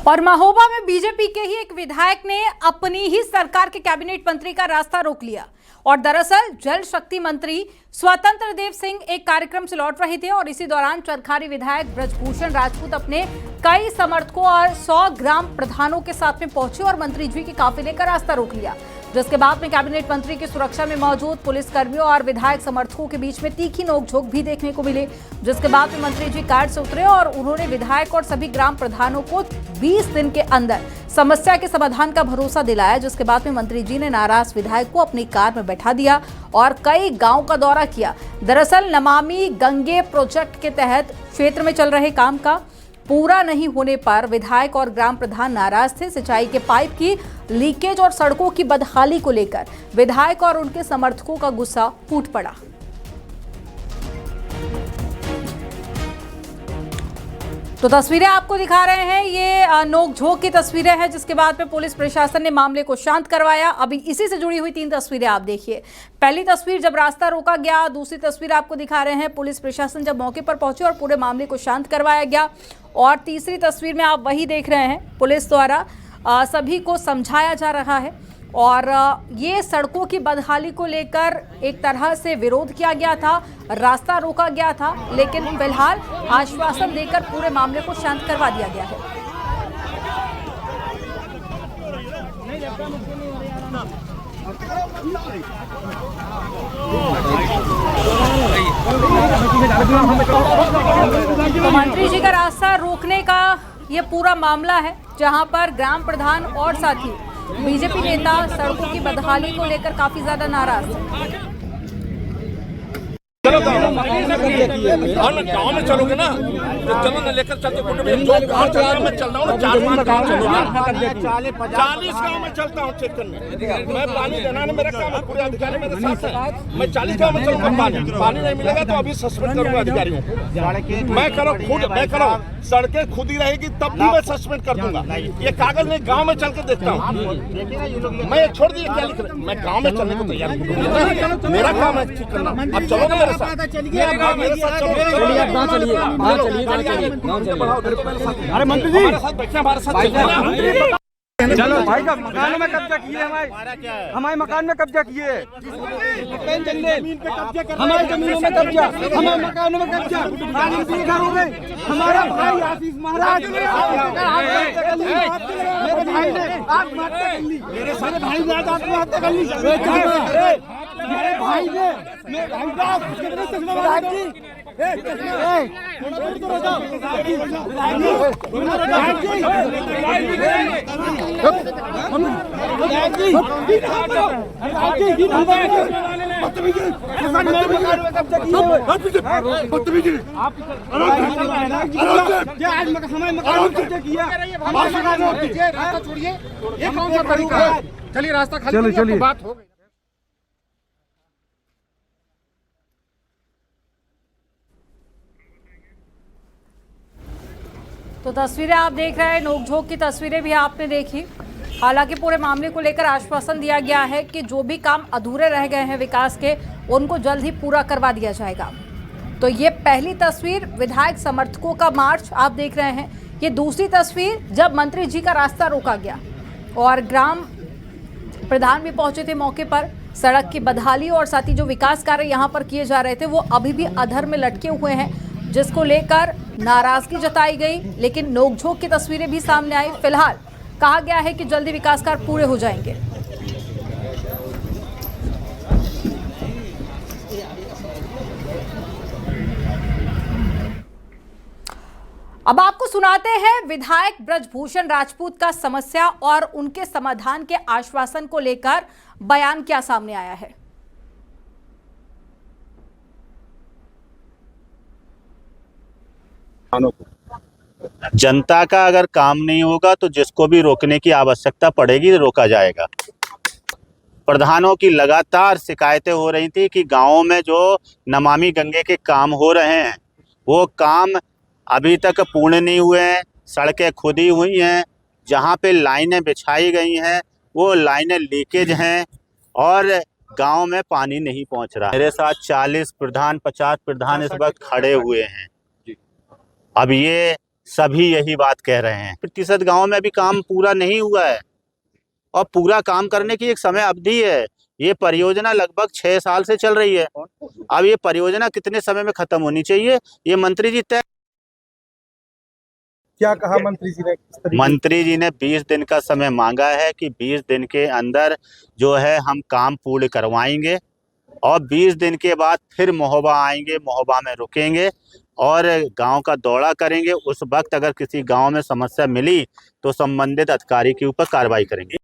और महोबा में बीजेपी के ही एक विधायक ने अपनी ही सरकार के कैबिनेट मंत्री का रास्ता रोक लिया। और दरअसल जल शक्ति मंत्री स्वतंत्र देव सिंह एक कार्यक्रम से लौट रहे थे और इसी दौरान चरखारी विधायक ब्रजभूषण राजपूत अपने कई समर्थकों और 100 ग्राम प्रधानों के साथ में पहुंचे और मंत्री जी के काफिले का रास्ता रोक लिया, जिसके बाद में कैबिनेट मंत्री की सुरक्षा में मौजूद पुलिसकर्मियों और विधायक समर्थकों के बीच में तीखी नोकझोंक भी देखने को मिली। जिसके बाद में मंत्री जी कार से उतरे और उन्होंने विधायक और सभी ग्राम प्रधानों को 20 दिन के अंदर समस्या के समाधान का भरोसा दिलाया। जिसके बाद में मंत्री जी ने नाराज विधायक को अपनी कार में बैठा दिया और कई गांव का दौरा किया। दरअसल नमामि गंगे प्रोजेक्ट के तहत क्षेत्र में चल रहे काम का पूरा नहीं होने पर विधायक और ग्राम प्रधान नाराज थे। सिंचाई के पाइप की लीकेज और सड़कों की बदहाली को लेकर विधायक और उनके समर्थकों का गुस्सा फूट पड़ा। तो तस्वीरें आपको दिखा रहे हैं, ये नोकझोंक की तस्वीरें हैं, जिसके बाद में पुलिस प्रशासन ने मामले को शांत करवाया। अभी इसी से जुड़ी हुई 3 तस्वीरें आप देखिए। पहली तस्वीर जब रास्ता रोका गया, दूसरी तस्वीर आपको दिखा रहे हैं पुलिस प्रशासन जब मौके पर पहुंचे और पूरे मामले को शांत करवाया गया, और तीसरी तस्वीर में आप वही देख रहे हैं, पुलिस द्वारा सभी को समझाया जा रहा है। और ये सड़कों की बदहाली को लेकर एक तरह से विरोध किया गया था, रास्ता रोका गया था, लेकिन फिलहाल आश्वासन देकर पूरे मामले को शांत करवा दिया गया है। तो मंत्री जी का रास्ता रोकने का ये पूरा मामला है, जहां पर ग्राम प्रधान और साथी बीजेपी नेता सड़कों की बदहाली को लेकर काफी ज्यादा नाराज हैं। चलो गाँव में चलोगे ना, तो चलो ना लेकर चलते जो गाँव चल रहा मैं चल रहा हूँ, 4-5 गाँव चलूंगा, 40 गाँव में चलता हूँ चेक करने। मैं पानी देना मेरा काम है, पूरे अधिकारी मेरे साथ है। मैं 40 गाँव में चलता हूँ, पानी नहीं मिलेगा तो अभी सस्पेंड करूंगा अधिकारियों को। मैं करो खुद, मैं करो सड़कें खुद ही रहेगी तब भी मैं सस्पेंड कर दूंगा। ये कागज नहीं, गाँव में चल के देखता हूँ। मैं छोड़ दिए क्या लिख रहे, मैं गाँव में चलने को तैयार हूँ, मेरा काम है ठीक करना। अब चलोगे मेरे साथ, अरे मंत्री जी हमारे साथ चलो भाई का मकानों में कब्जा किए, हमारे मकान में कब्जा किए, हमारी जमीनों में कब्जा, हमारे मकानों में कब्जा, घरों में। हमारा भाई आशीष महाराज मेरे भाई ने आत्महत्या कर ली, मेरे भाई ने आत्महत्या कर ली, मेरे भाई ने चलिए रास्ता खाली, चलिए बात हो गई। तो तस्वीरें आप देख रहे हैं, नोकझोंक की तस्वीरें भी आपने देखी। हालांकि पूरे मामले को लेकर आश्वासन दिया गया है कि जो भी काम अधूरे रह गए हैं विकास के, उनको जल्द ही पूरा करवा दिया जाएगा। तो ये पहली तस्वीर विधायक समर्थकों का मार्च आप देख रहे हैं। ये दूसरी तस्वीर जब मंत्री जी का रास्ता रोका गया और ग्राम प्रधान भी पहुंचे थे मौके पर। सड़क की बदहाली और साथ ही जो विकास कार्य यहाँ पर किए जा रहे थे वो अभी भी अधर में लटके हुए हैं, जिसको लेकर नाराजगी जताई गई, लेकिन नोकझोंक की तस्वीरें भी सामने आई। फिलहाल कहा गया है कि जल्दी विकास कार्य पूरे हो जाएंगे। अब आपको सुनाते हैं विधायक ब्रजभूषण राजपूत का समस्या और उनके समाधान के आश्वासन को लेकर बयान क्या सामने आया है। जनता का अगर काम नहीं होगा तो जिसको भी रोकने की आवश्यकता पड़ेगी रोका जाएगा। प्रधानों की लगातार शिकायतें हो रही थी कि गांवों में जो नमामि गंगे के काम हो रहे हैं वो काम अभी तक पूर्ण नहीं हुए हैं। सड़कें खुदी हुई हैं, जहां पे लाइनें बिछाई गई हैं वो लाइनें लीकेज हैं और गांव में पानी नहीं पहुंच रहा। मेरे साथ 40 प्रधान 50 प्रधान इस वक्त खड़े हुए हैं। अब ये सभी यही बात कह रहे हैं। प्रतिशत गांव में भी काम पूरा नहीं हुआ है और पूरा काम करने की एक समय अवधि है। ये परियोजना लगभग 6 साल से चल रही है। अब ये परियोजना कितने समय में खत्म होनी चाहिए, ये मंत्री जी तय। क्या कहा मंत्री जी ने? मंत्री जी ने 20 दिन का समय मांगा है कि 20 दिन के अंदर जो है हम काम पूर्ण करवाएंगे और 20 दिन के बाद फिर महोबा आएंगे, महोबा में रुकेंगे और गांव का दौरा करेंगे। उस वक्त अगर किसी गांव में समस्या मिली तो संबंधित अधिकारी के ऊपर कार्रवाई करेंगे।